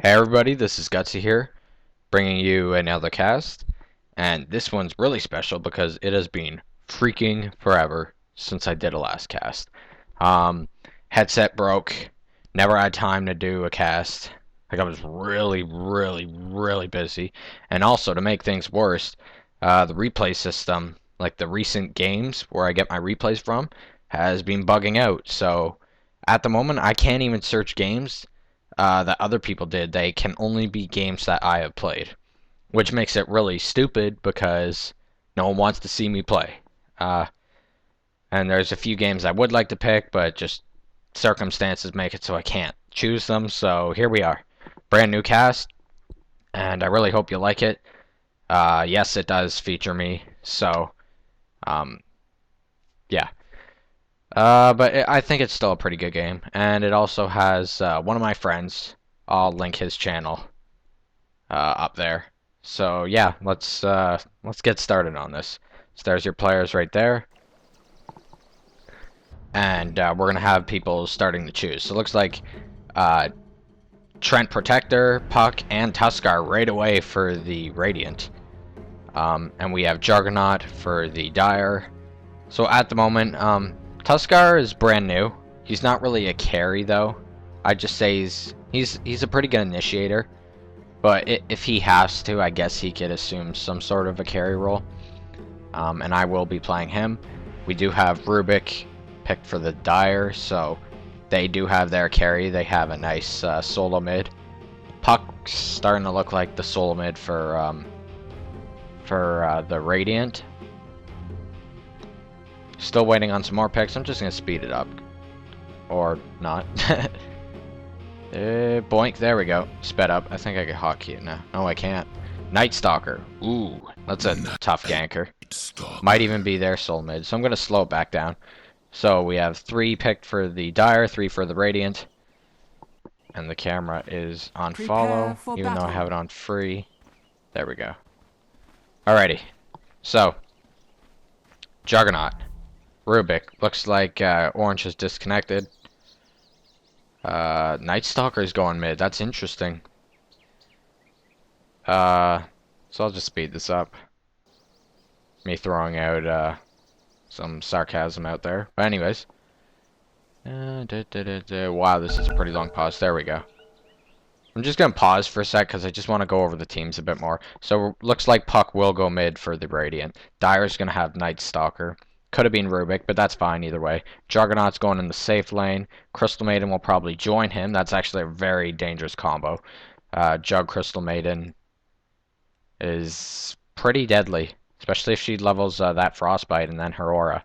Hey everybody, this is Gutsy here, bringing you another cast, and this one's really special because it has been freaking forever since I did a last cast. Headset broke, never had time to do a cast, like I was really busy, and also to make things worse, the replay system, like the recent games where I get my replays from, has been bugging out, so at the moment I can't even search games that other people did. They can only be games that I have played, which makes it really stupid because no one wants to see me play. Uh, and there's a few games I would like to pick, but just circumstances make it so I can't choose them. So here we are, brand new cast, and I really hope you like it. Yes, it does feature me, so um, yeah. But I think it's still a pretty good game, and it also has one of my friends. I'll link his channel up there. So yeah, let's get started on this. So there's your players right there, and we're gonna have people starting to choose. So it looks like Trent Protector, Puck, and Tusk are right away for the Radiant, and we have Juggernaut for the Dire. So at the moment, Tuskar is brand new. He's not really a carry though. I'd just say he's a pretty good initiator. But if he has to, I guess he could assume some sort of a carry role. And I will be playing him. We do have Rubik picked for the Dire, so they do have their carry. They have a nice solo mid. Puck's starting to look like the solo mid for the Radiant. Still waiting on some more picks. I'm just going to speed it up. Or not. Boink, there we go. Sped up. I think I can hotkey it now. No, I can't. Night Stalker. Ooh, that's a tough ganker. Might even be their soul mid. So I'm going to slow it back down. So we have 3 picked for the Dire, 3 for the Radiant. And the camera is on follow, even though I have it on free. There we go. Alrighty. So, Juggernaut. Rubik. Looks like Orange is disconnected. Night Stalker's going mid. That's interesting. So I'll just speed this up. Me throwing out some sarcasm out there. But anyways. Wow, this is a pretty long pause. There we go. I'm just going to pause for a sec because I just want to go over the teams a bit more. So looks like Puck will go mid for the Radiant. Dire's going to have Night Stalker. Could have been Rubik, but that's fine either way. Juggernaut's going in the safe lane. Crystal Maiden will probably join him. That's actually a very dangerous combo. Jug Crystal Maiden is pretty deadly, especially if she levels that Frostbite and then her aura.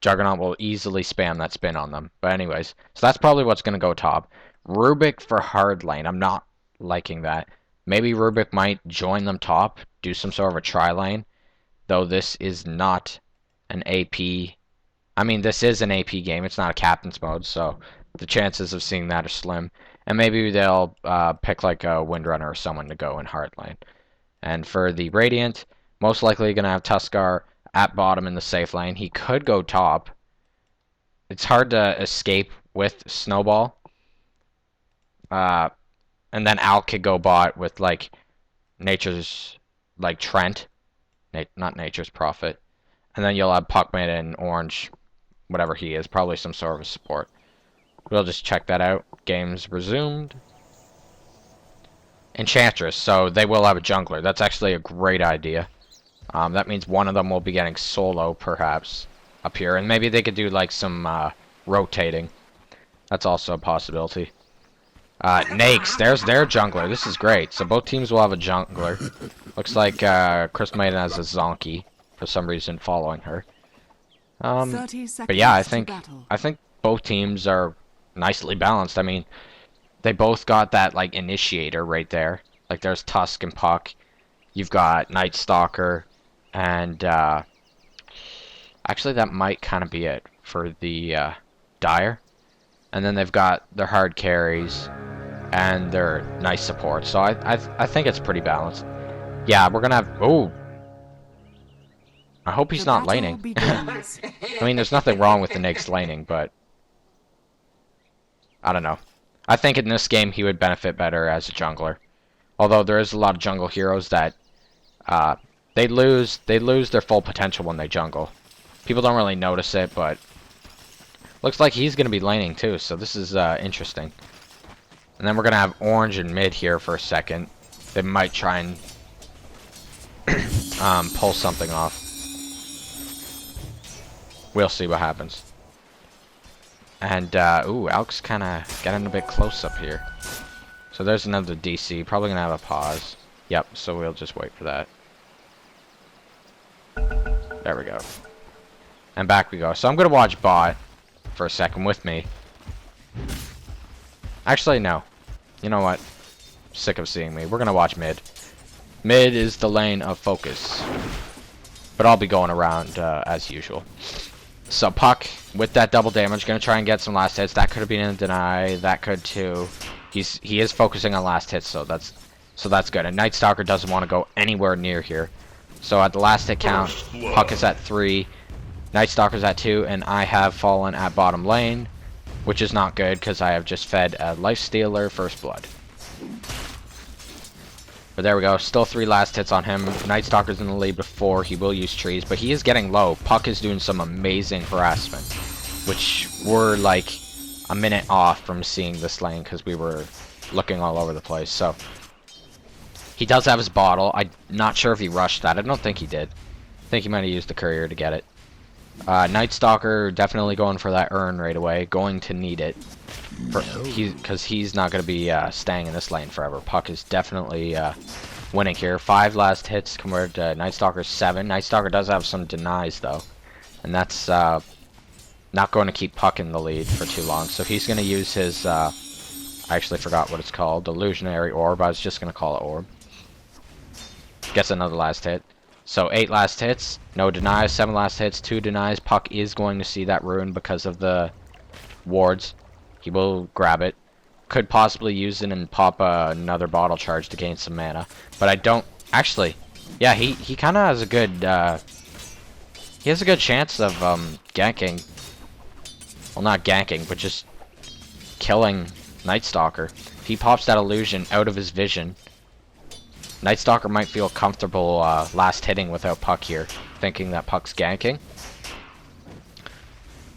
Juggernaut will easily spam that spin on them. But anyways, so that's probably what's going to go top. Rubik for hard lane. I'm not liking that. Maybe Rubik might join them top, do some sort of a tri-lane, though this is not an AP. I mean, this is an AP game. It's not a captain's mode, so the chances of seeing that are slim. And maybe they'll pick like a Windrunner or someone to go in hard lane. And for the Radiant, most likely going to have Tuskar at bottom in the safe lane. He could go top. It's hard to escape with Snowball. And then Al could go bot with like Nature's, like Trent. Not Nature's Prophet. And then you'll have Puck mid and Orange, whatever he is, probably some sort of a support. We'll just check that out. Games resumed. Enchantress, so they will have a jungler. That's actually a great idea. That means one of them will be getting solo, perhaps, up here. And maybe they could do like some rotating. That's also a possibility. Nakes, there's their jungler. This is great. So both teams will have a jungler. Looks like Chris Maiden has a Zonky for some reason following her. But yeah, I think both teams are nicely balanced. I mean, they both got that like initiator right there. Like there's Tusk and Puck. You've got Night Stalker, and actually that might kind of be it for the Dire. And then they've got their hard carries and their nice support. So I think it's pretty balanced. Yeah, we're gonna have. Oh, I hope he's not laning. I mean, there's nothing wrong with the Nake's laning, but I don't know. I think in this game he would benefit better as a jungler. Although there is a lot of jungle heroes that they lose their full potential when they jungle. People don't really notice it, but looks like he's going to be laning too, so this is interesting. And then we're going to have orange and mid here for a second. They might try and pull something off. We'll see what happens. And, ooh, Alk's kind of getting a bit close up here. So there's another DC. Probably going to have a pause. Yep, so we'll just wait for that. There we go. And back we go. So I'm going to watch bot for a second with me. Actually, no. You know what? Sick of seeing me. We're going to watch mid. Mid is the lane of focus. But I'll be going around as usual. So Puck, with that double damage, going to try and get some last hits. That could have been in a deny. That could too. He is focusing on last hits, so that's good. And Night Stalker doesn't want to go anywhere near here. So at the last hit count, Puck is at 3. Night Stalker's at 2, and I have fallen at bottom lane, which is not good because I have just fed a Lifestealer First Blood. But there we go. Still 3 last hits on him. Night Stalker's in the lead before. He will use trees, but he is getting low. Puck is doing some amazing harassment, which we're like a minute off from seeing this lane because we were looking all over the place. So he does have his bottle. I'm not sure if he rushed that. I don't think he did. I think he might have used the courier to get it. Night Stalker definitely going for that urn right away. Going to need it. Because he's not going to be staying in this lane forever. Puck is definitely winning here. 5 last hits compared to Night Stalker's 7. Night Stalker does have some denies though. And that's not going to keep Puck in the lead for too long. So he's going to use his, I actually forgot what it's called, Illusionary Orb. I was just going to call it Orb. Gets another last hit. So 8 last hits, no denies, 7 last hits, 2 denies. Puck is going to see that rune because of the wards. He will grab it. Could possibly use it and pop another bottle charge to gain some mana. But I don't, actually, yeah, he kind of has a good, he has a good chance of ganking. Well, not ganking, but just killing Night Stalker. If he pops that illusion out of his vision, Night Stalker might feel comfortable last hitting without Puck here, thinking that Puck's ganking.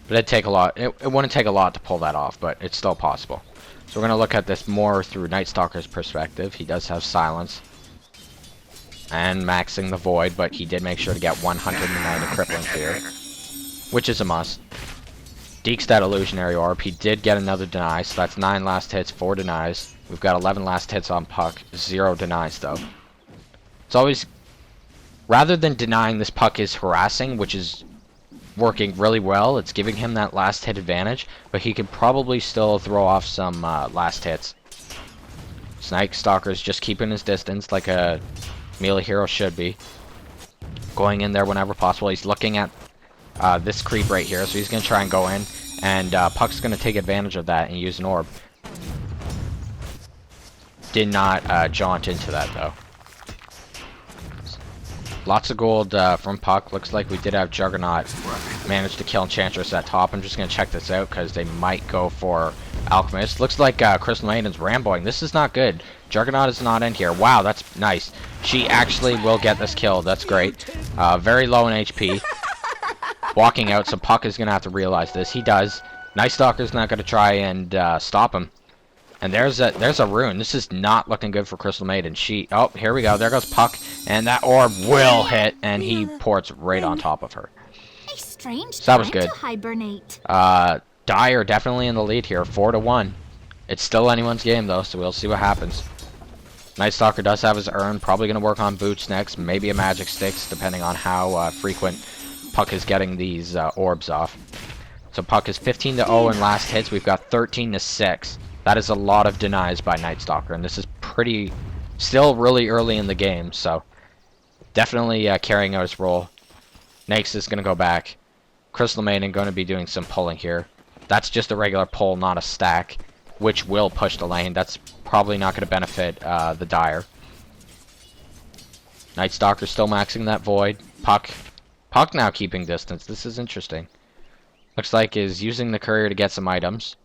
But it'd take a lot. It wouldn't take a lot to pull that off, but it's still possible. So we're going to look at this more through Night Stalker's perspective. He does have silence and maxing the void, but he did make sure to get 190 crippling fear, which is a must. Deeks that illusionary orb. He did get another deny, so that's 9 last hits, 4 denies. We've got 11 last hits on Puck, 0 denies though. It's always, rather than denying, this Puck is harassing, which is working really well. It's giving him that last hit advantage, but he could probably still throw off some last hits. Night Stalker's just keeping his distance like a melee hero should be. Going in there whenever possible. He's looking at this creep right here, so he's going to try and go in, and Puck's going to take advantage of that and use an orb. Did not jaunt into that though. Lots of gold from Puck. Looks like we did have Juggernaut manage to kill Enchantress at top. I'm just going to check this out because they might go for Alchemist. Looks like Crystal Maiden's Ramboing. This is not good. Juggernaut is not in here. Wow, that's nice. She actually will get this kill. That's great. Very low in HP. Walking out, so Puck is going to have to realize this. He does. Night Stalker's not going to try and stop him. And there's a rune. This is not looking good for Crystal Maiden. Oh, here we go. There goes Puck, and that orb will hit, and he ports right on top of her. A strange So that was time good. to hibernate. Dire definitely in the lead here, 4-1. It's still anyone's game though, so we'll see what happens. Night Stalker does have his urn. Probably going to work on boots next, maybe a magic sticks, depending on how frequent Puck is getting these orbs off. So Puck is 15-0 in last hits. We've got 13-6. That is a lot of denies by Night Stalker, and this is still really early in the game, so definitely carrying out his role. Nyx is going to go back. Crystal Maiden going to be doing some pulling here. That's just a regular pull, not a stack, which will push the lane. That's probably not going to benefit the Dire. Night Stalker still maxing that void. Puck now keeping distance. This is interesting. Looks like is using the courier to get some items.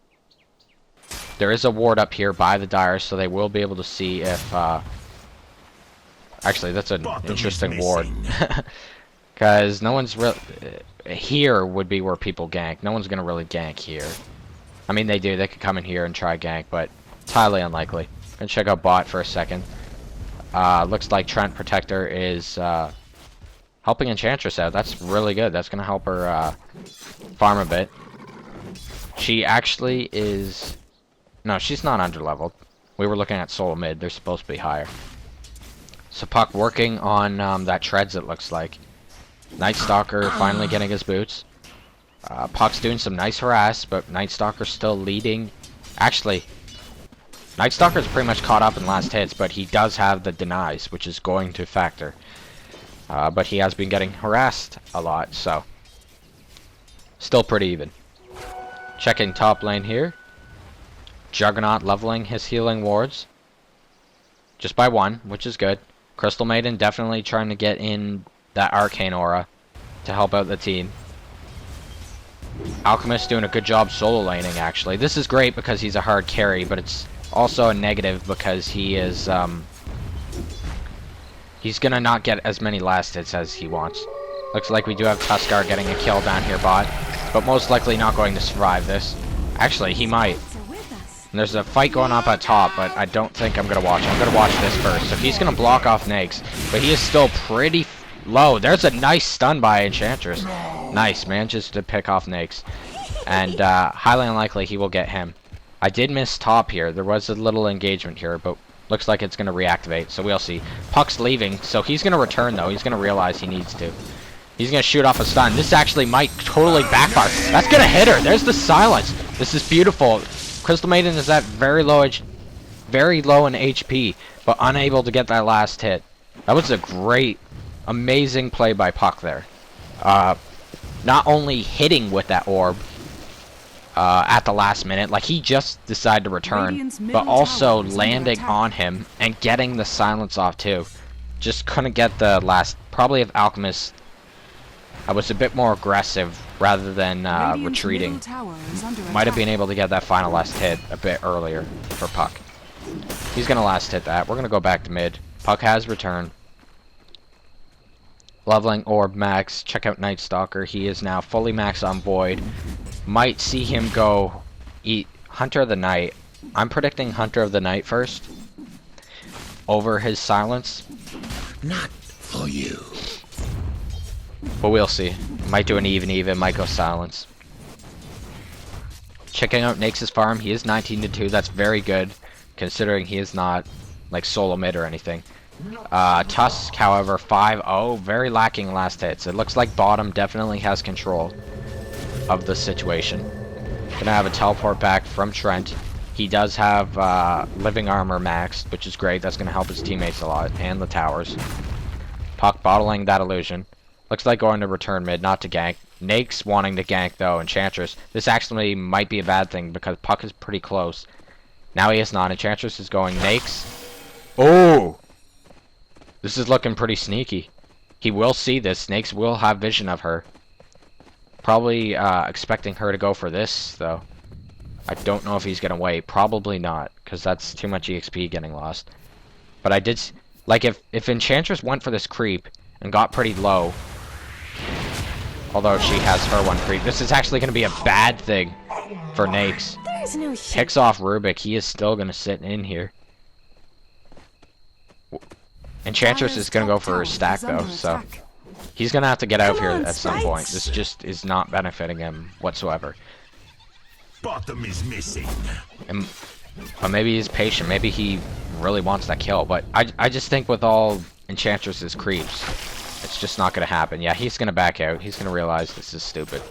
There is a ward up here by the Dire, so they will be able to see if... Actually, that's an interesting ward. Because no one's really... Here would be where people gank. No one's going to really gank here. I mean, they do. They could come in here and try gank, but it's highly unlikely. Gonna check out bot for a second. Looks like Trent Protector is helping Enchantress out. That's really good. That's gonna help her farm a bit. She actually is... No, she's not underleveled. We were looking at solo mid. They're supposed to be higher. So Puck working on that treads, it looks like. Night Stalker finally getting his boots. Puck's doing some nice harass, but Night Stalker's still leading. Actually, Night Stalker's pretty much caught up in last hits, but he does have the denies, which is going to factor. But he has been getting harassed a lot, so still pretty even. Checking top lane here. Juggernaut leveling his healing wards. Just by one, which is good. Crystal Maiden definitely trying to get in that Arcane Aura to help out the team. Alchemist doing a good job solo laning, actually. This is great because he's a hard carry, but it's also a negative because he is, he's gonna not get as many last hits as he wants. Looks like we do have Tuskar getting a kill down here bot, but most likely not going to survive this. Actually, he might. And there's a fight going up at top, but I don't think I'm gonna watch. I'm gonna watch this first. So he's gonna block off Nakes, but he is still pretty low. There's a nice stun by Enchantress. Nice, manages to pick off Nakes. And highly unlikely he will get him. I did miss top here. There was a little engagement here, but looks like it's gonna reactivate, so we'll see. Puck's leaving, so he's gonna return though. He's gonna realize he needs to. He's gonna shoot off a stun. This actually might totally backfire. That's gonna hit her. There's the silence. This is beautiful. Crystal Maiden is at very low in HP, but unable to get that last hit. That was a great, amazing play by Puck there. Not only hitting with that orb at the last minute, like he just decided to return, but also landing on him and getting the silence off too. Just couldn't get the last. Probably if Alchemist was a bit more aggressive rather than retreating, might have been able to get that final last hit a bit earlier for Puck. He's gonna last hit that. We're gonna go back to mid. Puck has returned. Leveling orb max. Check out Night Stalker. He is now fully maxed on Void. Might see him go eat Hunter of the Night. I'm predicting Hunter of the Night first over his silence. Not for you. But we'll see. Might do an even, might go silence. Checking out Nakes' farm, he is 19-2. That's very good, considering he is not like solo mid or anything. Tusk, however, 5-0, very lacking last hits. It looks like bottom definitely has control of the situation. Gonna have a teleport back from Trent. He does have living armor maxed, which is great. That's gonna help his teammates a lot, and the towers. Puck bottling that illusion. Looks like going to return mid, not to gank. Nake's wanting to gank though, Enchantress. This actually might be a bad thing because Puck is pretty close. Now he is not. Enchantress is going Nakes. Oh! This is looking pretty sneaky. He will see this. Snakes will have vision of her. Probably expecting her to go for this though. I don't know if he's gonna wait. Probably not, because that's too much EXP getting lost. But I did... Like, if Enchantress went for this creep and got pretty low... Although she has her one creep. This is actually going to be a bad thing for Nakes. No Picks off Rubik. He is still going to sit in here. Enchantress is going to go for her stack though, so... He's going to have to get out of here at some point. This just is not benefiting him whatsoever. Bottom is missing. But maybe he's patient. Maybe he really wants that kill. But I just think with all Enchantress's creeps, it's just not going to happen. Yeah, he's going to back out. He's going to realize this is stupid.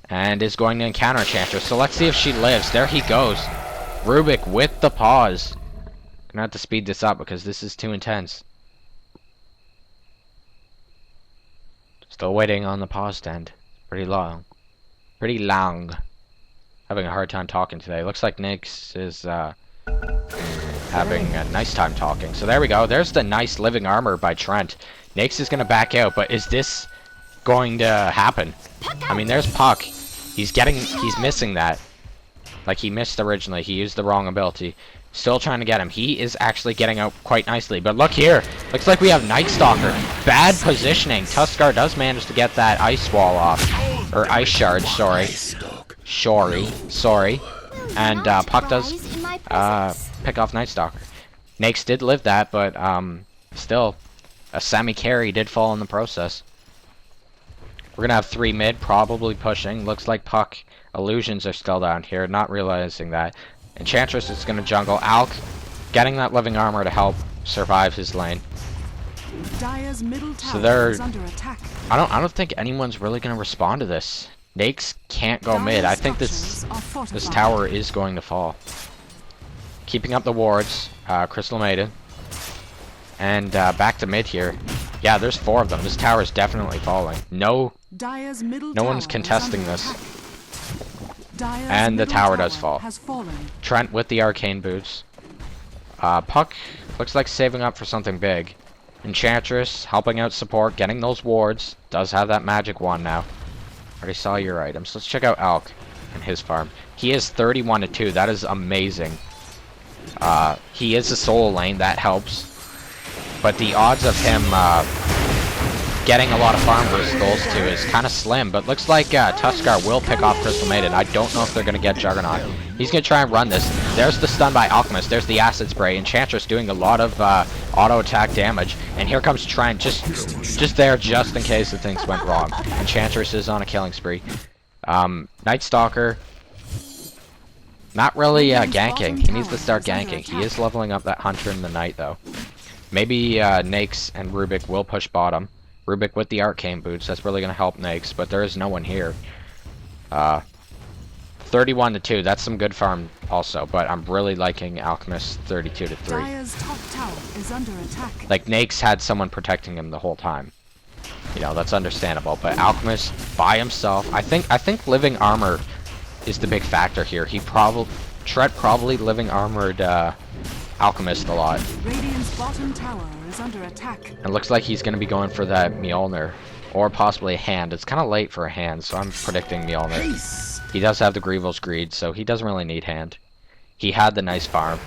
And is going to encounter Enchantress. So let's see if she lives. There he goes. Rubik with the pause. Gonna have to speed this up because this is too intense. Still waiting on the pause to end. Pretty long. Pretty long. Having a hard time talking today. Looks like Nyx is having a nice time talking. So there we go. There's the nice living armor by Trent. Nyx is going to back out, but is this going to happen? I mean, there's Puck. He's missing that. Like, he missed originally. He used the wrong ability. Still trying to get him. He is actually getting out quite nicely. But look here. Looks like we have Night Stalker. Bad positioning. Tuskar does manage to get that ice wall off. Or ice shard, sorry. Sorry. And Puck does pick off Night Stalker. Nakes did live that, but still, a semi-carry did fall in the process. We're going to have 3 mid, probably pushing. Looks like Puck illusions are still down here, not realizing that. Enchantress is going to jungle. Alk getting that living armor to help survive his lane. Dire's middle tower So they're... is under attack. I don't think anyone's really going to respond to this. Nakes can't go mid. I think this tower is going to fall. Keeping up the wards. Crystal Maiden. And back to mid here. Yeah, there's 4 of them. This tower is definitely falling. No one's contesting this. And the tower does fall. Trent with the arcane boots. Puck looks like saving up for something big. Enchantress helping out support, getting those wards. Does have that magic wand now. Already saw your items. Let's check out Alk and his farm. He is 31-2. That is amazing. He is a solo lane. That helps. But the odds of him getting a lot of farm versus those 2 is kind of slim. But looks like Tuskar will pick off Crystal Maiden. I don't know if they're going to get Juggernaut. He's going to try and run this. There's the stun by Alchemist. There's the Acid Spray. Enchantress doing a lot of auto attack damage. And here comes Trent just there just in case the things went wrong. Enchantress is on a killing spree. Night Stalker. Not really ganking. He needs to start ganking. He is leveling up that Hunter in the night though. Maybe Nakes and Rubik will push bottom. Rubik with the arcane boots. That's really going to help Nakes, but there is no one here. 31-2. That's some good farm also, but I'm really liking Alchemist 32-3. Dire's top tower is under attack. Like, Nakes had someone protecting him the whole time. You know, that's understandable, but Alchemist by himself. I think living armor is the big factor here. Trent probably living armored Alchemist a lot. Radiant's bottom tower is under attack. It looks like he's going to be going for that Mjolnir. Or possibly a hand. It's kind of late for a hand, so I'm predicting Mjolnir. He does have the Grievel's Greed, so he doesn't really need hand. He had the nice farm.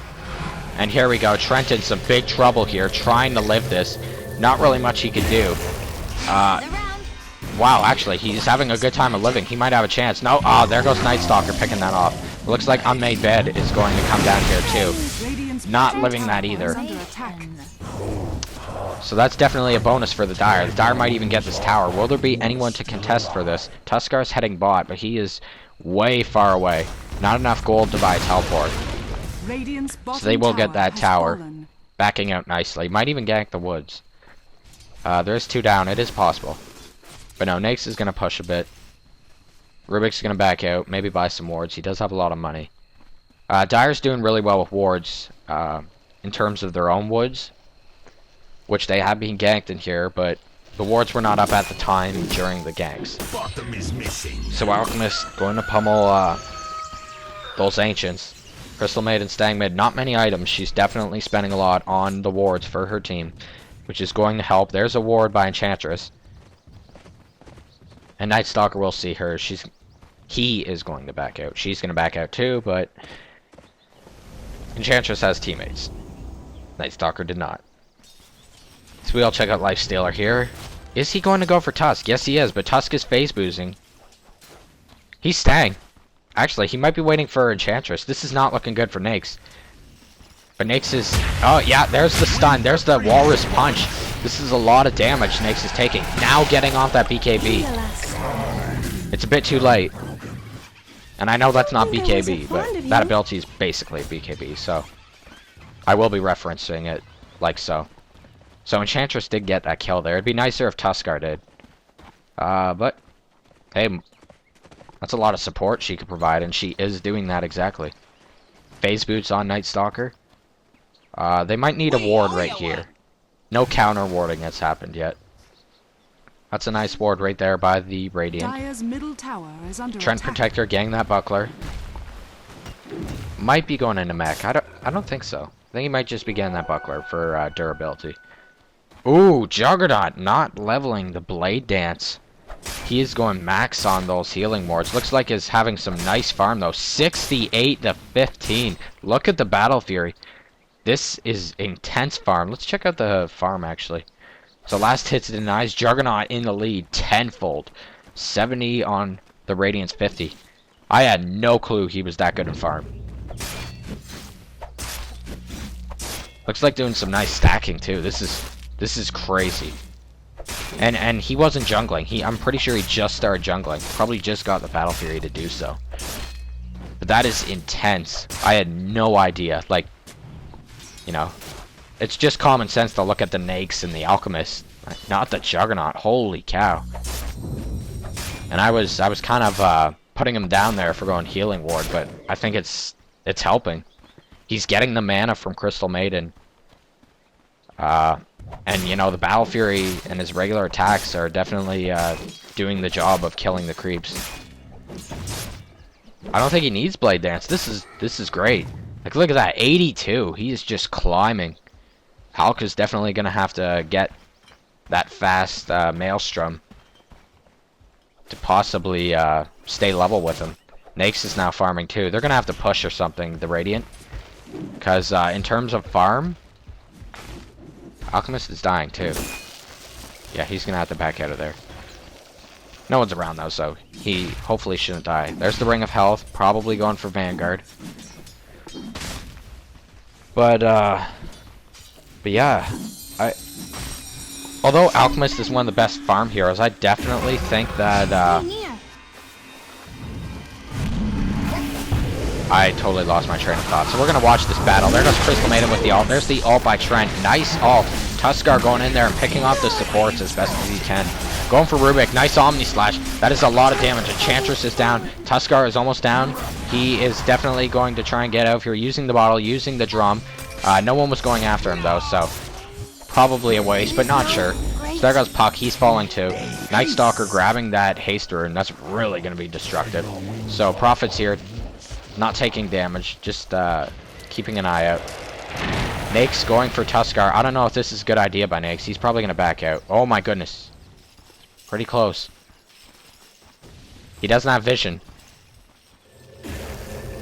And here we go. Trent in some big trouble here, trying to live this. Not really much he could do. Wow, actually, he's having a good time of living. He might have a chance. No, there goes Night Stalker picking that off. It looks like Unmade Bed is going to come down here, too. Not living that either. So that's definitely a bonus for the Dire. The Dire might even get this tower. Will there be anyone to contest for this? Tuskar's heading bot, but he is way far away. Not enough gold to buy a teleport. So they will get that tower. Backing out nicely. Might even gank the woods. There's 2 down. It is possible. But no, Nakes is going to push a bit. Rubik's going to back out. Maybe buy some wards. He does have a lot of money. Dire's doing really well with wards. In terms of their own woods. Which they have been ganked in here, but the wards were not up at the time during the ganks. Bottom is missing. So Alchemist going to pummel those Ancients. Crystal Maiden staying mid. Not many items. She's definitely spending a lot on the wards for her team, which is going to help. There's a ward by Enchantress. And Night Stalker will see her. He is going to back out. She's going to back out too, but Enchantress has teammates. Night Stalker did not. So we all check out Lifestealer here. Is he going to go for Tusk? Yes, he is, but Tusk is phase boozing. He's staying. Actually, he might be waiting for Enchantress. This is not looking good for Nakes. But Nakes is... Oh, yeah, there's the stun. There's the Walrus punch. This is a lot of damage Nakes is taking. Now getting off that BKB. It's a bit too late. And I know that's not BKB, but that ability is basically BKB, so... I will be referencing it like so. So Enchantress did get that kill there. It'd be nicer if Tuskar did. But, hey, that's a lot of support she could provide, and she is doing that exactly. Phase boots on Night Stalker. They might need a ward right here. No counter warding that's happened yet. That's a nice ward right there by the Radiant. Dire's middle tower is under Trent attack. Protector getting that buckler. Might be going into mech. I don't think so. I think he might just be getting that buckler for durability. Ooh, Juggernaut not leveling the Blade Dance. He is going max on those healing wards. Looks like he's having some nice farm though. 68 to 15. Look at the Battle Fury. This is intense farm. Let's check out the farm actually. So last hits denies. Juggernaut in the lead tenfold. 70 on the Radiant's 50. I had no clue he was that good in farm. Looks like doing some nice stacking too. This is crazy. And he wasn't jungling. I'm pretty sure he just started jungling. Probably just got the Battle Fury to do so. But that is intense. I had no idea. Like, you know, it's just common sense to look at the Nakes and the Alchemist, not the Juggernaut. Holy cow! And I was kind of putting him down there for going healing ward, but I think it's helping. He's getting the mana from Crystal Maiden. And you know, the Battle Fury and his regular attacks are definitely doing the job of killing the creeps. I don't think he needs Blade Dance. This is great. Like, look at that, 82. He is just climbing. Hulk is definitely gonna have to get that fast Maelstrom to possibly stay level with him. Nakes is now farming too. They're gonna have to push or something, the Radiant, because in terms of farm, Alchemist is dying too. Yeah, he's gonna have to back out of there. No one's around though, so he hopefully shouldn't die. There's the Ring of Health, probably going for Vanguard. But yeah, although Alchemist is one of the best farm heroes, I definitely think that I totally lost my train of thought. So we're gonna watch this battle. There goes Crystal Maiden with the ult. There's the ult by Trent. Nice ult. Tuskar going in there and picking off the supports as best as he can. Going for Rubik. Nice Omni Slash. That is a lot of damage. Enchantress is down. Tuskar is almost down. He is definitely going to try and get out of here using the bottle, using the drum. No one was going after him though, so probably a waste, but not sure. So there goes Puck. He's falling too. Night Stalker grabbing that haste rune. That's really going to be destructive. So Prophet's here. Not taking damage, just keeping an eye out. Nakes going for Tuskar. I don't know if this is a good idea by Nakes. He's probably going to back out. Oh my goodness. Pretty close. He doesn't have vision.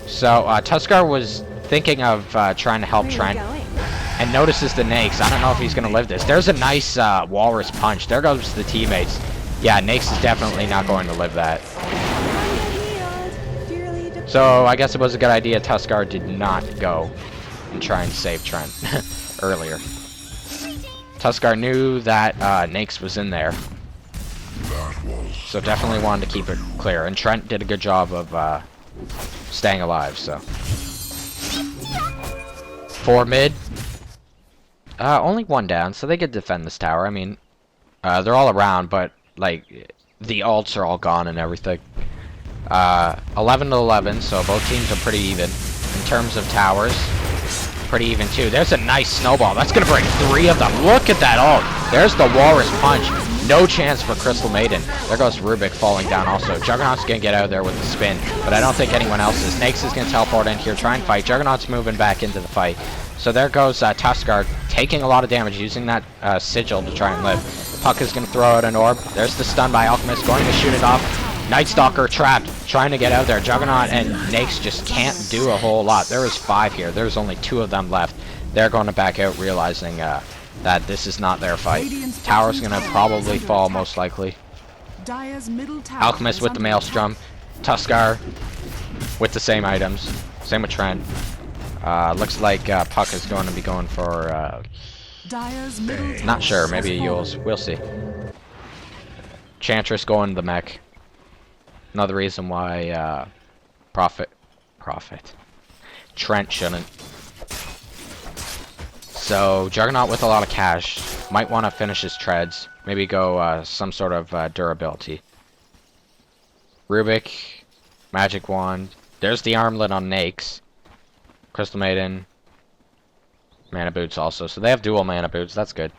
So Tuskar was thinking of trying to help Trent and notices the Nakes. I don't know if he's going to live this. There's a nice Walrus punch. There goes the teammates. Yeah, Nakes is definitely not going to live that. So I guess it was a good idea Tuskar did not go and try and save Trent earlier. Tuskar knew that Nakes was in there, so definitely wanted to keep it clear. And Trent did a good job of staying alive. So 4 mid, only 1 down, so they could defend this tower. I mean, they're all around, but like the ults are all gone and everything. 11 to 11, so both teams are pretty even. In terms of towers, pretty even too. There's a nice snowball. That's going to break 3 of them. Look at that ult. There's the Walrus punch. No chance for Crystal Maiden. There goes Rubik falling down also. Juggernaut's going to get out of there with the spin, but I don't think anyone else is. Nakes is going to teleport in here, try and fight. Juggernaut's moving back into the fight. So there goes Tuskar, taking a lot of damage, using that sigil to try and live. Puck is going to throw out an orb. There's the stun by Alchemist, going to shoot it off. Night Stalker trapped, trying to get out there. Juggernaut and Nakes just can't do a whole lot. There is 5 here. There's only 2 of them left. They're going to back out, realizing that this is not their fight. Tower's going to probably fall, most likely. Alchemist with the Maelstrom. Tuskar with the same items. Same with Trent. Looks like Puck is going to be going for... not sure, maybe a Yules. We'll see. Enchantress going to the mech. Another reason why Trent shouldn't. So Juggernaut with a lot of cash might want to finish his treads. Maybe go some sort of durability. Rubik, Magic Wand. There's the armlet on Nakes. Crystal Maiden, Mana Boots also. So they have dual Mana Boots. That's good.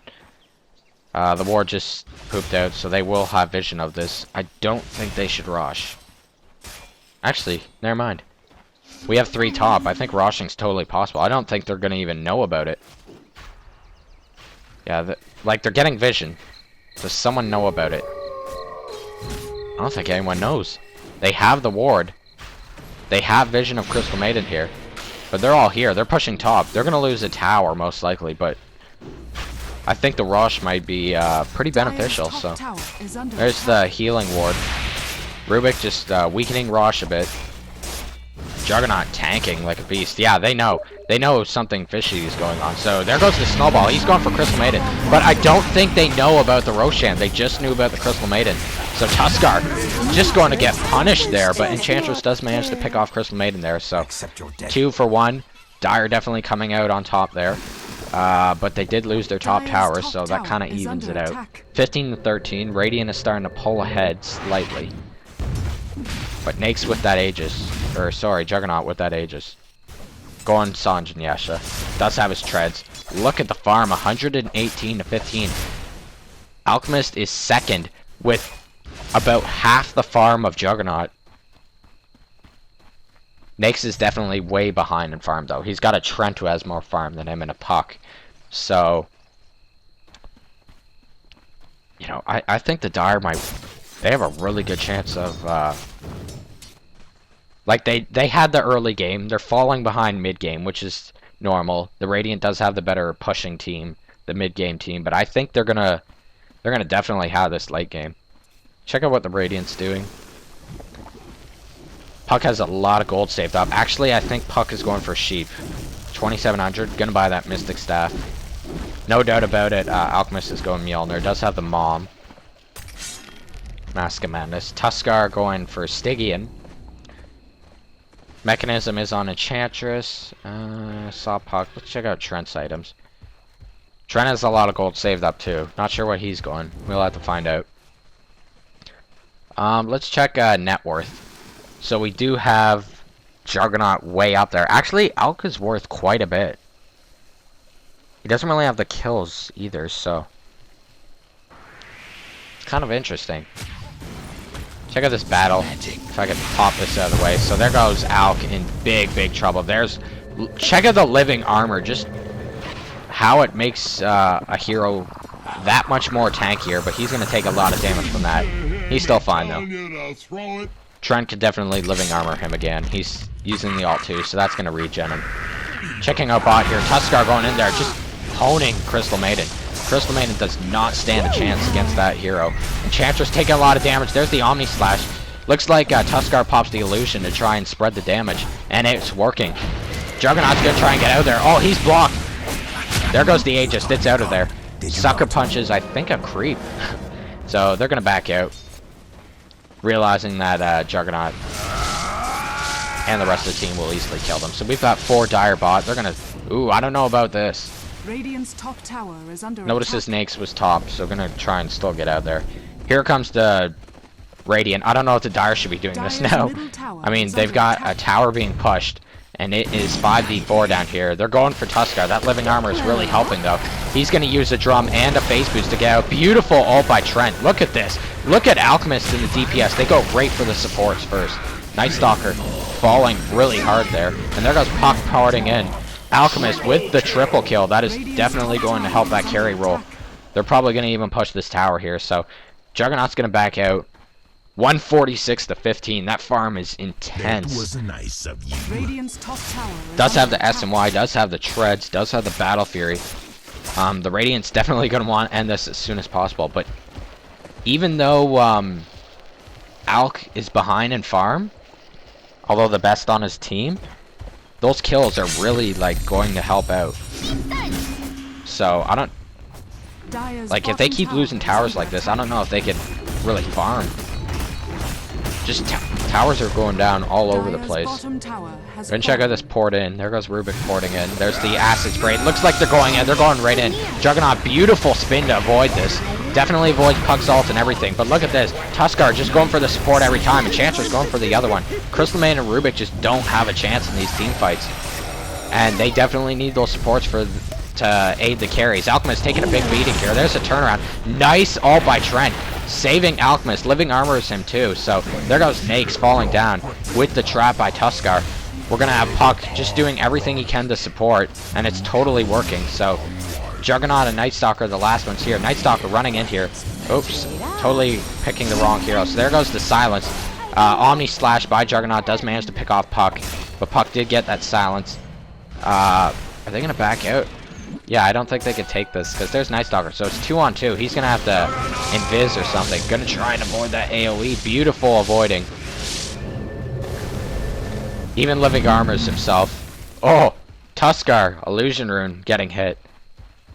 The ward just pooped out, so they will have vision of this. I don't think they should rush. Actually, never mind. We have 3 top. I think rushing's totally possible. I don't think they're going to even know about it. Yeah, like, they're getting vision. Does someone know about it? I don't think anyone knows. They have the ward. They have vision of Crystal Maiden here. But they're all here. They're pushing top. They're going to lose a tower, most likely. But I think the rush might be pretty beneficial. So there's the healing ward. Rubik just weakening Rosh a bit. Juggernaut tanking like a beast. Yeah, they know. They know something fishy is going on. So there goes the snowball. He's going for Crystal Maiden. But I don't think they know about the Roshan. They just knew about the Crystal Maiden. So Tuskar just going to get punished there. But Enchantress does manage to pick off Crystal Maiden there. So 2 for 1. Dire definitely coming out on top there. But they did lose their top tower. So that kind of evens it out. 15 to 13. Radiant is starting to pull ahead slightly. But Nake's with that Aegis. Or, sorry, Juggernaut with that Aegis. Going Sanj and Yasha. Does have his treads. Look at the farm. 118 to 15. Alchemist is second with about half the farm of Juggernaut. Nake's is definitely way behind in farm, though. He's got a Trent who has more farm than him and a Puck. So, you know, I think the Dire might... They have a really good chance of... Like, they had the early game. They're falling behind mid-game, which is normal. The Radiant does have the better pushing team, the mid-game team. But I think they're gonna definitely have this late game. Check out what the Radiant's doing. Puck has a lot of gold saved up. Actually, I think Puck is going for Sheep. 2,700. Gonna buy that Mystic Staff. No doubt about it, Alchemist is going Mjolnir. Does have the Mom. Mask of Madness. Tuskar going for Stygian. Mechanism is on Enchantress. Saw Puck. Let's check out Trent's items. Trent has a lot of gold saved up too. Not sure what he's going. We'll have to find out. Let's check net worth. So we do have Juggernaut way up there. Actually, Alk is worth quite a bit. He doesn't really have the kills either, so it's kind of interesting. Check out this battle. If I can pop this out of the way. So there goes Alk in big trouble. Check out the living armor. Just how it makes a hero that much more tankier. But he's going to take a lot of damage from that. He's still fine though. Trent could definitely living armor him again. He's using the ult too, so that's going to regen him. Checking out bot here. Tuskar going in there, just honing Crystal Maiden. Crystal Maiden does not stand a chance against that hero. Enchantress taking a lot of damage. There's the Omni Slash. Looks like Tuskar pops the illusion to try and spread the damage, and it's working. Juggernaut's going to try and get out of there. Oh, he's blocked. There goes the Aegis. It's out of there. Sucker punches, I think, a creep. So they're going to back out, realizing that Juggernaut and the rest of the team will easily kill them. So we've got 4 Dire bot. They're going to... Ooh, I don't know about this. Radiant's top tower is under Notice attack. his Nakes was top, so gonna try and still get out there. Here comes the Radiant. I don't know if the Dire should be doing this now. I mean, they've got a tower being pushed, and it is 5v4 down here. They're going for Tuskar. That living armor is really helping, though. He's gonna use a drum and a phase boost to get out. Beautiful ult by Trent. Look at this. Look at Alchemist in the DPS. They go right for the supports first. Night Stalker falling really hard there. And there goes Puck parting in. Alchemist with the triple kill. That is definitely going to help that carry roll. They're probably going to even push this tower here. So Juggernaut's going to back out. 146 to 15. That farm is intense. That was nice of you. Radiant's top tower Does have the SMY, does have the treads, does have the Battle Fury. The Radiant's definitely going to want to end this as soon as possible. But even though Alk is behind in farm, although the best on his team, those kills are really, like, going to help out. So, I don't... Like, if they keep losing towers like this, I don't know if they could really farm. Just towers are going down all over the place. Then check out this port in. There goes Rubik porting in. There's the acid spray. It looks like they're going in. They're going right in. Juggernaut, beautiful spin to avoid this. Definitely avoids Puck's ult and everything. But look at this. Tuskar just going for the support every time. And Enchantress going for the other one. Crystal Maiden and Rubik just don't have a chance in these team fights. And they definitely need those supports to aid the carries. Alchemist taking a big beating here. There's a turnaround. Nice ult by Trent. Saving Alchemist. Living armors him too. So there goes Nakes falling down with the trap by Tuskar. We're going to have Puck just doing everything he can to support. And it's totally working. So Juggernaut and Night Stalker, the last ones here. Night Stalker running in here. Oops. Totally picking the wrong hero. So there goes the silence. Omni Slash by Juggernaut does manage to pick off Puck, but Puck did get that silence. Are they gonna back out? Yeah, I don't think they could take this because there's Night Stalker. So it's 2 on 2. He's gonna have to invis or something. Gonna try and avoid that AoE. Beautiful avoiding. Even Living Armors himself. Oh, Tuskar, Illusion Rune getting hit.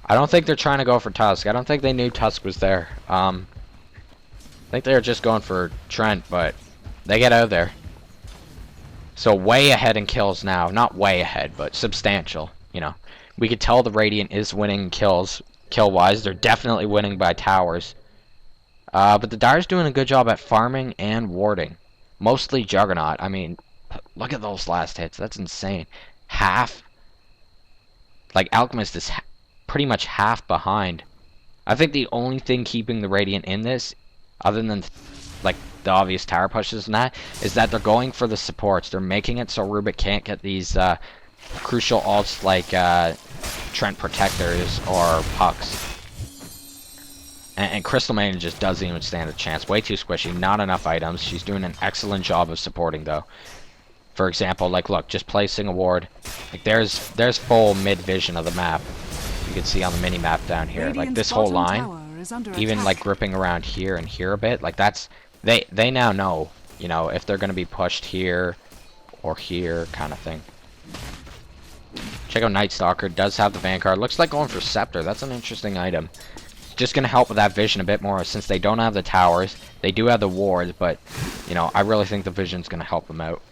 I don't think they're trying to go for Tusk. I don't think they knew Tusk was there. I think they were just going for Trent, but they get out of there. So way ahead in kills now. Not way ahead, but substantial. You know, we could tell the Radiant is winning kills, kill-wise. They're definitely winning by towers. But the Dire's doing a good job at farming and warding. Mostly Juggernaut. I mean, look at those last hits. That's insane. Half. Like, Alchemist is pretty much half behind. I think the only thing keeping the Radiant in this, other than like the obvious tower pushes and that, is that they're going for the supports. They're making it so Rubik can't get these crucial ults like Trent Protectors or Pucks. And Crystal Maiden just doesn't even stand a chance. Way too squishy, not enough items. She's doing an excellent job of supporting though. For example, like look, just placing a ward. Like there's full mid vision of the map. You can see on the mini map down here. Radiant's like this whole bottom line, tower is under even attack. like gripping around here and here a bit. Like that's they now know, you know, if they're gonna be pushed here or here kind of thing. Check out Night Stalker, does have the Vanguard. Looks like going for Scepter. That's an interesting item. Just gonna help with that vision a bit more since they don't have the towers. They do have the wards, but you know, I really think the vision's gonna help them out.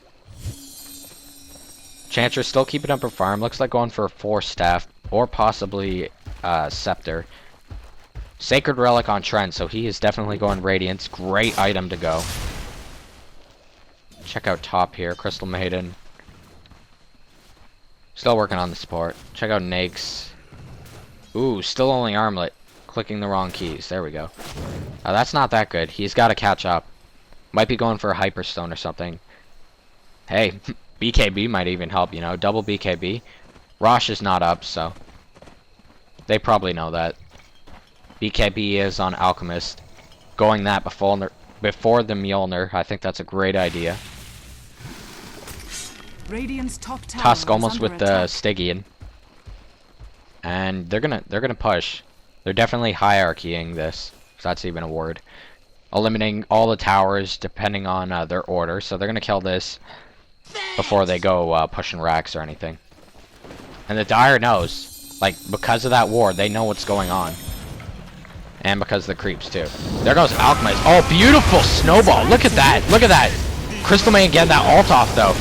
Chancer still keeping up her farm. Looks like going for a Force Staff or possibly Scepter. Sacred Relic on Trent, so he is definitely going Radiance. Great item to go. Check out top here, Crystal Maiden. Still working on the support. Check out Nakes. Ooh, still only Armlet. Clicking the wrong keys. There we go. That's not that good. He's got to catch up. Might be going for a Hyperstone or something. Hey, BKB might even help, you know. Double BKB. Rosh is not up, so they probably know that. BKB is on Alchemist. Going that before the Mjolnir. I think that's a great idea. Radiant's top tower Tusk is almost under with the attack. Stygian. And they're gonna push. They're definitely hierarchying this, if that's even a word. Eliminating all the towers depending on their order. So they're gonna kill this before they go pushing racks or anything. And the Dire knows. Like, because of that ward, they know what's going on. And because of the creeps, too. There goes Alchemist. Oh, beautiful snowball. Look at that. Look at that. Crystal Maiden getting that ult off, though.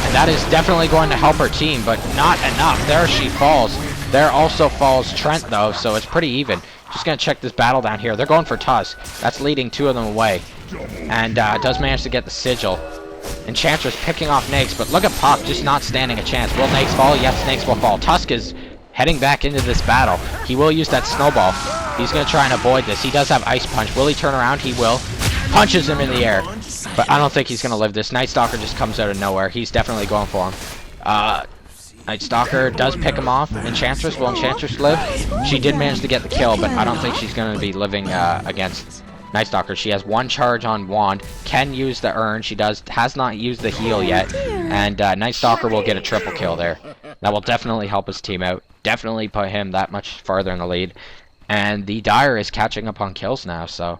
And that is definitely going to help her team, but not enough. There she falls. There also falls Trent, though, so it's pretty even. Just going to check this battle down here. They're going for Tusk. That's leading 2 of them away. And does manage to get the Sigil. Enchantress picking off Nakes, but look at Puck just not standing a chance. Will Nakes fall? Yes, Nakes will fall. Tusk is heading back into this battle. He will use that snowball. He's going to try and avoid this. He does have Ice Punch. Will he turn around? He will. Punches him in the air. But I don't think he's going to live this. Night Stalker just comes out of nowhere. He's definitely going for him. Night Stalker does pick him off. Enchantress, will Enchantress live? She did manage to get the kill, but I don't think she's going to be living against Night Stalker. She has 1 charge on Wand. Can use the Urn. She has not used the heal yet. And Night Stalker will get a triple kill there. That will definitely help his team out. Definitely put him that much farther in the lead. And the Dire is catching up on kills now, so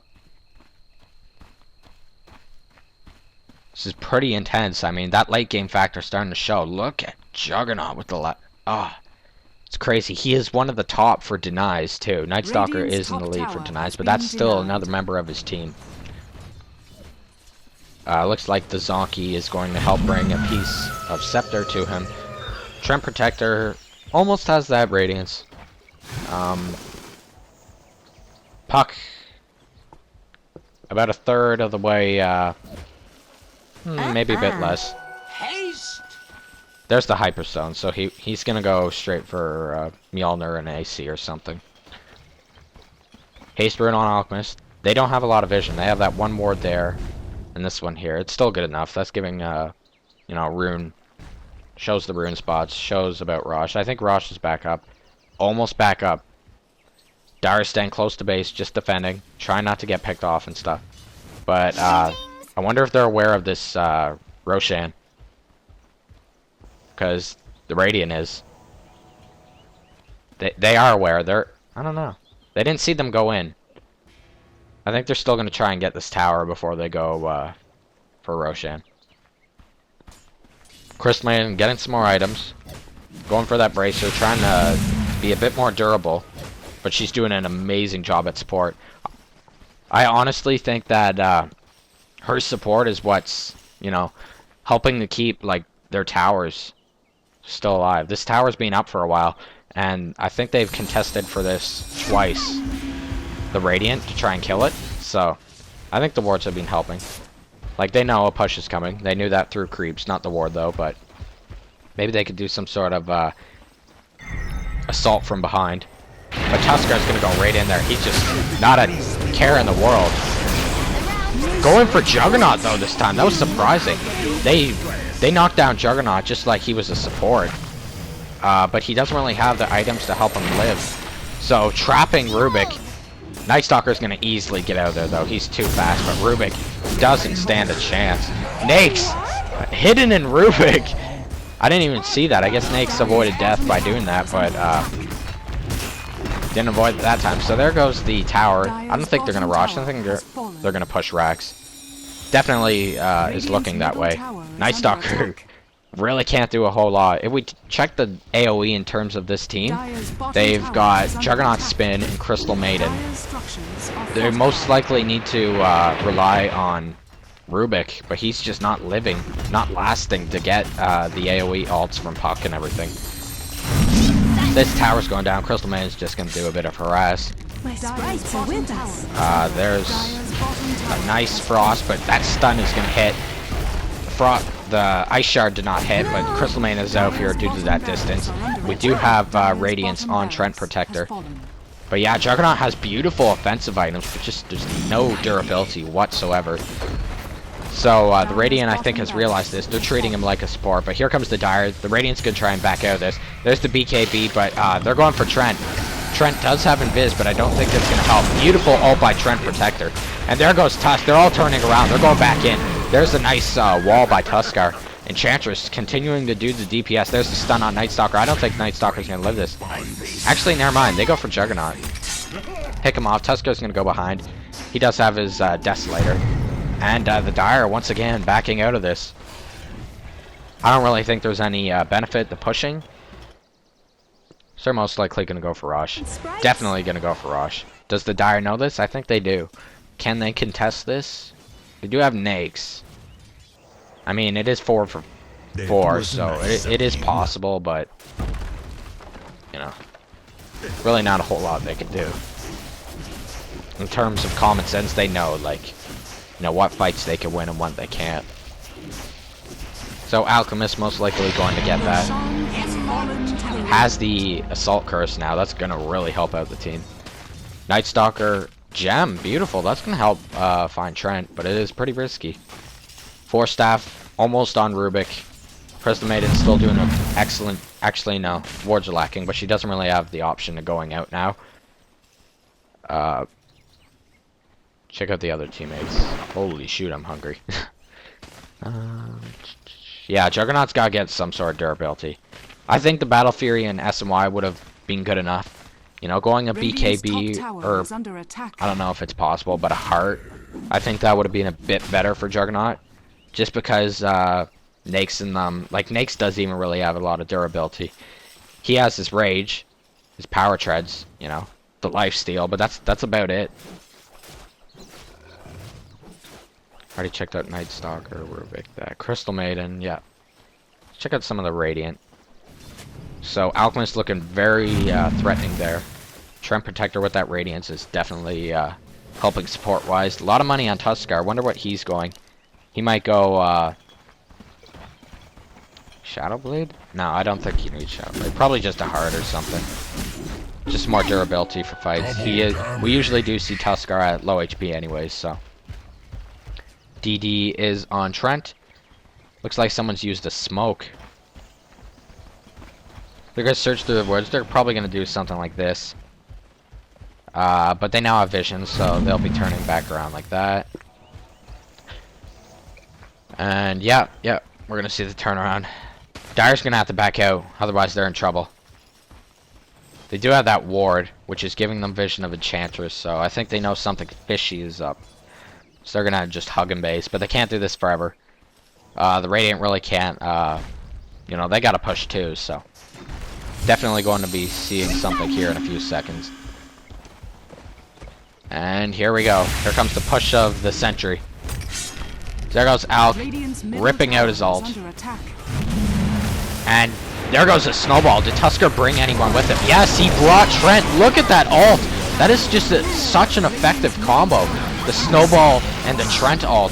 this is pretty intense. I mean, that late game factor is starting to show. Look at Juggernaut with the it's crazy. He is one of the top for denies too. Night Stalker Radiant's is in the top lead for tower denies, has but been that's still denied. another member of his team. Looks like the Zonky is going to help bring a piece of Scepter to him. Trent Protector almost has that Radiance. Puck about a third of the way, maybe a bit less. Haste! There's the Hyperstone, so he's gonna go straight for Mjolnir and AC or something. Haste Rune on Alchemist. They don't have a lot of vision. They have that 1 ward there, and this one here. It's still good enough. That's giving you know, rune. Shows the rune spots. Shows about Rosh. I think Rosh is back up. Almost back up. Dire's staying close to base, just defending, trying not to get picked off and stuff. But I wonder if they're aware of this Roshan, because the Radiant is. They are aware. I don't know. They didn't see them go in. I think they're still going to try and get this tower before they go for Roshan. Crystalman getting some more items. Going for that bracer, trying to be a bit more durable. But she's doing an amazing job at support. I honestly think that her support is what's, you know, helping to keep, like, their towers still alive. This tower's been up for a while, and I think they've contested for this twice. The Radiant to try and kill it. So, I think the wards have been helping. Like, they know a push is coming. They knew that through creeps, not the ward though, but maybe they could do some sort of assault from behind. But Tuskar's gonna go right in there. He's just not a care in the world. Going for Juggernaut though this time. That was surprising. They knocked down Juggernaut just like he was a support. But he doesn't really have the items to help him live. So trapping Rubik. Night Stalker's gonna easily get out of there though. He's too fast, but Rubik doesn't stand a chance. Nakes hidden in Rubik. I didn't even see that. I guess Nakes avoided death by doing that, but didn't avoid it that time. So there goes the tower. I don't think they're gonna rush. I think they're gonna push Rax. Definitely is looking that way. Night Stalker really can't do a whole lot. If we check the AoE in terms of this team, they've got Juggernaut Spin and Crystal Maiden. They most likely need to rely on Rubik, but he's just not living, not lasting to get the AoE ults from Puck and everything. This tower's going down. Crystal Maiden's just going to do a bit of harass. There's a nice Frost, but that stun is going to hit. The Ice Shard did not hit, but Crystal Maiden is out here due to that distance. We do have Radiance on Trent Protector. But yeah, Juggernaut has beautiful offensive items, but just there's no durability whatsoever. So the Radiant, I think, has realized this. They're treating him like a support, but here comes the Dire. The Radiant's going to try and back out of this. There's the BKB, but they're going for Trent. Trent does have Invis, but I don't think that's going to help. Beautiful ult by Trent Protector. And there goes Tusk. They're all turning around. They're going back in. There's a nice wall by Tuskar. Enchantress continuing to do the DPS. There's the stun on Night Stalker. I don't think Night Stalker's going to live this. Actually, never mind. They go for Juggernaut. Pick him off. Tuskar's going to go behind. He does have his Desolator. And the Dire, once again, backing out of this. I don't really think there's any benefit to pushing. So they're most likely going to go for Rush. Definitely going to go for Rush. Does the Dire know this? I think they do. Can they contest this? They do have Nakes. I mean, it is 4 for 4, so it is possible, but, you know, really not a whole lot they can do. In terms of common sense, they know, like, you know, what fights they can win and what they can't. So Alchemist most likely going to get that. Has the Assault Curse now. That's going to really help out the team. Night Stalker Gem. Beautiful. That's going to help find Trent, but it is pretty risky. Force Staff almost on Rubik. Crystal Maiden still doing an excellent... Actually, no. Wards are lacking, but she doesn't really have the option of going out now. Check out the other teammates. Holy shoot, I'm hungry. Yeah, Juggernaut's got to get some sort of durability. I think the Battle Fury and SMY would have been good enough. You know, going a BKB, or I don't know if it's possible, but a Heart, I think that would have been a bit better for Juggernaut. Just because Nakes and them, like Nakes doesn't even really have a lot of durability. He has his Rage, his Power Treads, you know, the Lifesteal, but that's about it. Already checked out Night Stalker, Rubik, that Crystal Maiden, yeah. Check out some of the Radiant. So Alchemist looking very threatening there. Trent Protector with that Radiance is definitely helping support-wise. A lot of money on Tuskar. Wonder what he's going. He might go Shadow Blade? No, I don't think he needs Shadow Blade. Probably just a Heart or something. Just more durability for fights. We usually do see Tuskar at low HP anyways, so. DD is on Trent. Looks like someone's used a smoke. They're going to search through the woods. They're probably going to do something like this. But they now have vision, so they'll be turning back around like that. And yeah, we're gonna see the turnaround. Dire's gonna have to back out, otherwise they're in trouble. They do have that ward, which is giving them vision of Enchantress, so I think they know something fishy is up. So they're gonna just hug and base, but they can't do this forever. The Radiant really can't, you know, they gotta push too, so. Definitely going to be seeing something here in a few seconds. And here we go. Here comes the push of the Sentry. There goes Alk, ripping out his ult. And there goes a snowball. Did Tusker bring anyone with him? Yes, he brought Trent. Look at that ult. That is just such an effective combo. The snowball and the Trent ult.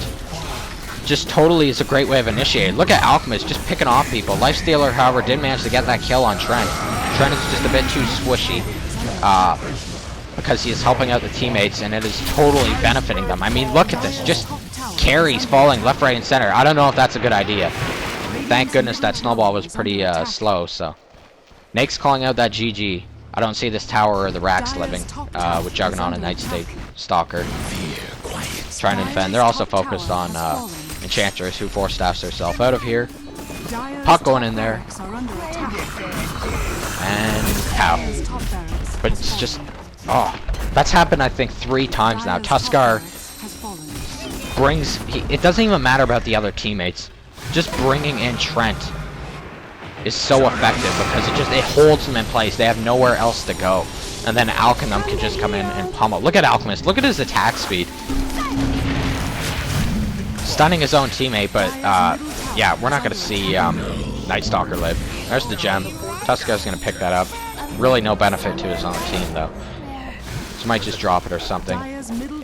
Just totally is a great way of initiating. Look at Alchemist just picking off people. Lifestealer, however, did manage to get that kill on Trent. Trent is just a bit too squishy. Because he is helping out the teammates, and it is totally benefiting them. I mean, look at this. Just carries falling left, right, and center. I don't know if that's a good idea. Thank goodness that snowball was pretty slow, so. Nake's calling out that GG. I don't see this tower or the racks living with Juggernaut and Nightstate Stalker. Trying to defend. They're also focused on Enchantress, who force staffs herself out of here. Puck going in there. And pow. But it's just... Oh, that's happened I think 3 times now. Tuskar brings... it doesn't even matter about the other teammates. Just bringing in Trent is so effective because it holds them in place. They have nowhere else to go. And then Alk and them can just come in and pummel. Look at Alchemist. Look at his attack speed. Stunning his own teammate, but yeah, we're not going to see Night Stalker live. There's the gem. Tuskar's going to pick that up. Really no benefit to his own team, though. So might just drop it or something.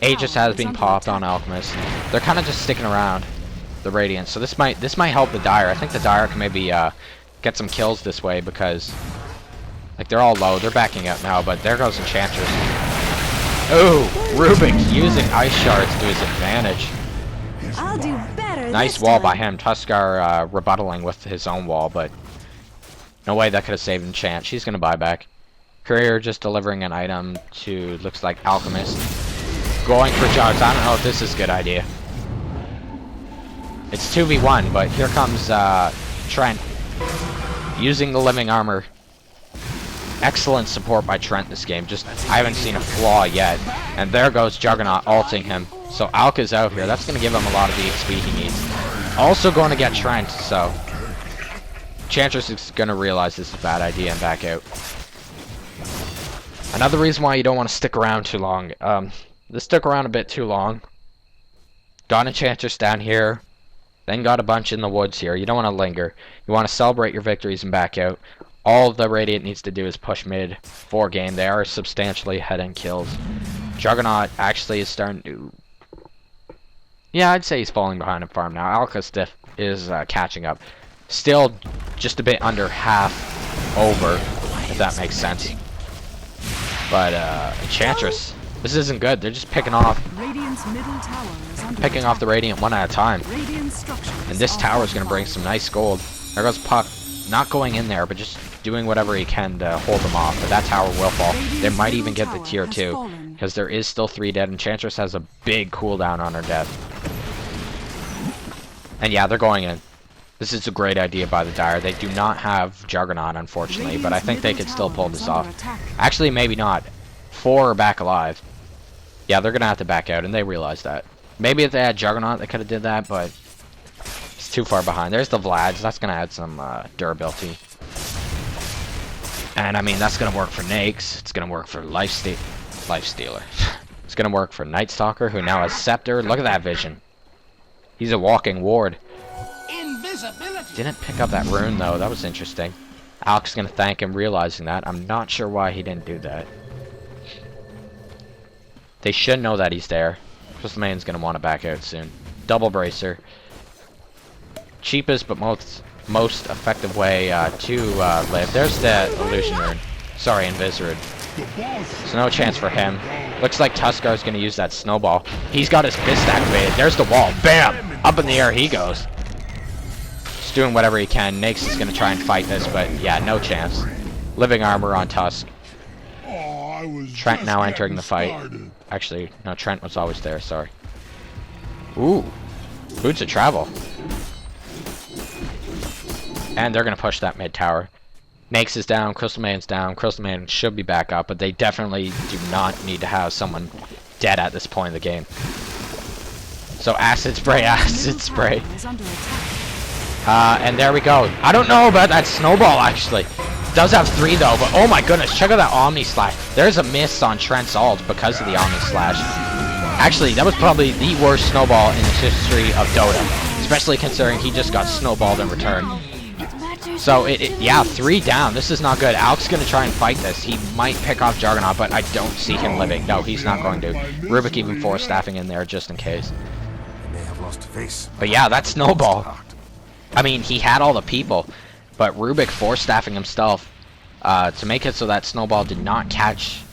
Aegis has been popped on Alchemist. They're kind of just sticking around the Radiant, so this might help the Dire. I think the Dire can maybe get some kills this way because like they're all low. They're backing up now, but there goes Enchantress. Oh, Rubik using Ice Shards to his advantage. I'll do better. Nice wall by him. Tuskar rebuttaling with his own wall, but no way that could have saved Enchant. She's gonna buy back. Courier just delivering an item to, looks like Alchemist. Going for Jugs. I don't know if this is a good idea. It's 2v1, but here comes Trent using the living armor. Excellent support by Trent this game. Just, I haven't seen a flaw yet. And there goes Juggernaut ulting him. So Alk is out here. That's going to give him a lot of the XP he needs. Also going to get Trent, so Enchantress is going to realize this is a bad idea and back out. Another reason why you don't want to stick around too long. This stuck around a bit too long. Got Enchantress down here. Then got a bunch in the woods here. You don't want to linger. You want to celebrate your victories and back out. All the Radiant needs to do is push mid for game. They are substantially ahead in kills. Juggernaut actually is starting to... Yeah, I'd say he's falling behind in farm now. Alka is catching up. Still just a bit under half over, if that makes sense. But Enchantress, this isn't good. They're just picking off the Radiant one at a time. And this tower is going to bring some nice gold. There goes Puck. Not going in there, but just doing whatever he can to hold them off. But that tower will fall. They might even get the tier 2. Because there is still 3 dead. Enchantress has a big cooldown on her death. And yeah, they're going in. This is a great idea by the Dire. They do not have Juggernaut, unfortunately. But I think they could still pull this off. Actually, maybe not. 4 are back alive. Yeah, they're going to have to back out. And they realize that. Maybe if they had Juggernaut, they could have did that. But it's too far behind. There's the Vlads. That's going to add some durability. And I mean, that's going to work for Nakes. It's going to work for Lifestealer. It's going to work for Night Stalker, who now has Scepter. Look at that vision. He's a walking ward. Didn't pick up that rune, though. That was interesting. Alk's going to thank him realizing that. I'm not sure why he didn't do that. They should know that he's there. This man's going to want to back out soon. Double Bracer. Cheapest but most effective way to live. There's the illusion rune. Sorry, Invis-rune. So no chance for him. Looks like Tuskar's going to use that snowball. He's got his fist activated. There's the wall. Bam! Up in the air he goes. Just doing whatever he can. Nyx is going to try and fight this, but yeah, no chance. Living armor on Tusk. Trent now entering the fight. Actually, no, Trent was always there, sorry. Ooh. Boots of travel. And they're going to push that mid tower. Nakes is down, Crystal Man's down. Crystal Man should be back up, but they definitely do not need to have someone dead at this point in the game. So acid spray, acid spray. And there we go. I don't know about that snowball, actually. Does have 3 though, but oh my goodness, check out that Omni Slash. There's a miss on Trent's ult because of the Omni Slash. Actually, that was probably the worst snowball in the history of Dota, especially considering he just got snowballed in return. So, yeah, 3 down. This is not good. Alk's going to try and fight this. He might pick off Juggernaut, but I don't see him living. No, he's not going to. Rubik even force staffing in there just in case. But yeah, that snowball. I mean, he had all the people, but Rubik force staffing himself to make it so that snowball did not catch,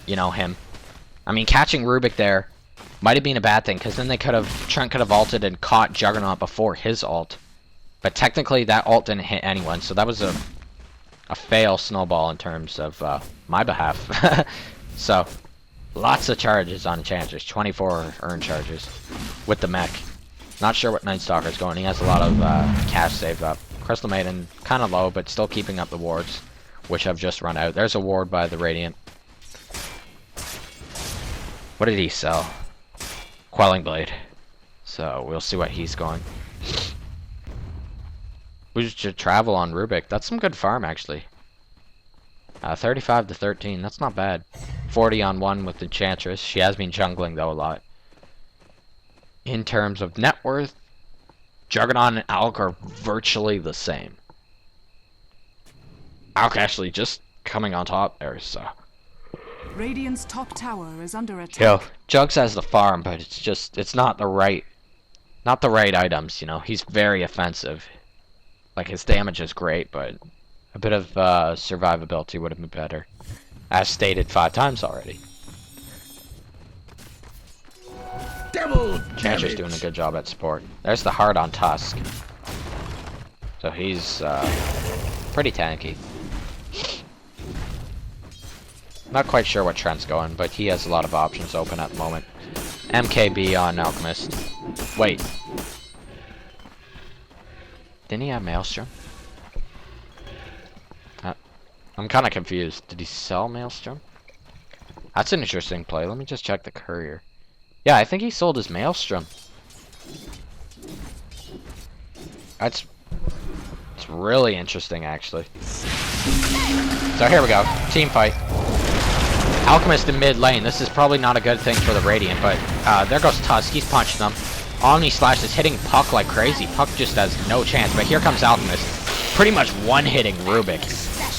you know, him. I mean, catching Rubik there might have been a bad thing, because then Trent could have ulted and caught Juggernaut before his ult. But technically, that ult didn't hit anyone, so that was a fail snowball in terms of my behalf. So, lots of charges on Enchantress. 24 earned charges with the mech. Not sure what Night Stalker's going. He has a lot of cash saved up. Crystal Maiden, kind of low, but still keeping up the wards, which have just run out. There's a ward by the Radiant. What did he sell? Quelling Blade. So, we'll see what he's going. We should travel on Rubik. That's some good farm, actually. 35 to 13. That's not bad. 40 on 1 with Enchantress. She has been jungling, though, a lot. In terms of net worth, Juggernaut and Alk are virtually the same. Alk actually just coming on top there, so... Radiant's top tower is under attack. Yo, Jugs has the farm, but it's not the right items, you know. He's very offensive. Like, his damage is great, but a bit of survivability would have been better. As stated 5 times already. Chancer's doing a good job at support. There's the heart on Tusk. So he's pretty tanky. Not quite sure what Trent's going, but he has a lot of options open at the moment. MKB on Alchemist. Wait. Didn't he have Maelstrom? I'm kind of confused. Did he sell Maelstrom? That's an interesting play. Let me just check the courier. Yeah, I think he sold his Maelstrom. It's really interesting, actually. So here we go. Team fight. Alchemist in mid lane. This is probably not a good thing for the Radiant, but there goes Tusk. He's punching them. Omni Slash is hitting Puck like crazy. Puck just has no chance, but here comes Alchemist. Pretty much one-hitting Rubik.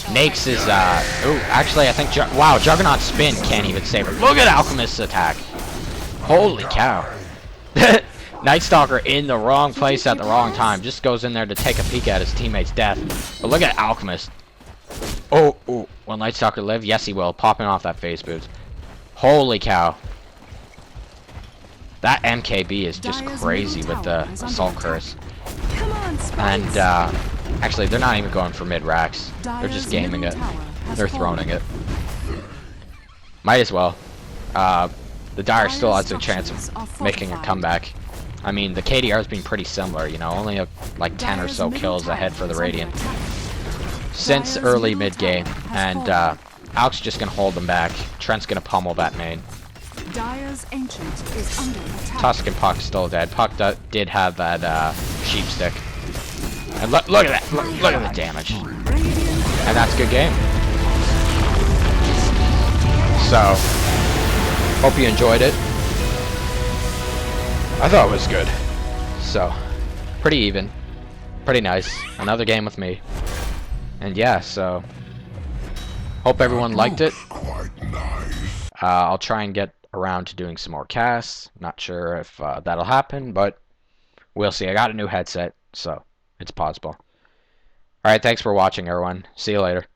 Nakes is, ooh, actually I think, wow, Juggernaut spin can't even save her. Look at Alchemist's attack. Holy cow. Night Stalker in the wrong place at the wrong time. Just goes in there to take a peek at his teammate's death. But look at Alchemist. Oh, ooh. Will Night Stalker live? Yes, he will. Popping off that phase boost. Holy cow. That MKB is just crazy with the Assault Curse. And, actually, they're not even going for mid-racks. They're just gaming it. They're throning it. Might as well. The Dire still has a chance of making a comeback. I mean, the KDR has been pretty similar, you know, only like 10 or so kills ahead for the Radiant since early mid-game. And Alk's just going to hold them back. Trent's going to pummel that main. Dire's Ancient is under attack. Tusk and Puck still dead. Puck did have that sheep stick. And look at that. Look at the damage. And that's a good game. So, hope you enjoyed it. I thought it was good. So, pretty even. Pretty nice. Another game with me. And yeah, so, hope everyone liked it. I'll try and get around to doing some more casts. Not sure if that'll happen, but we'll see. I got a new headset, so it's possible. Alright, thanks for watching, everyone. See you later.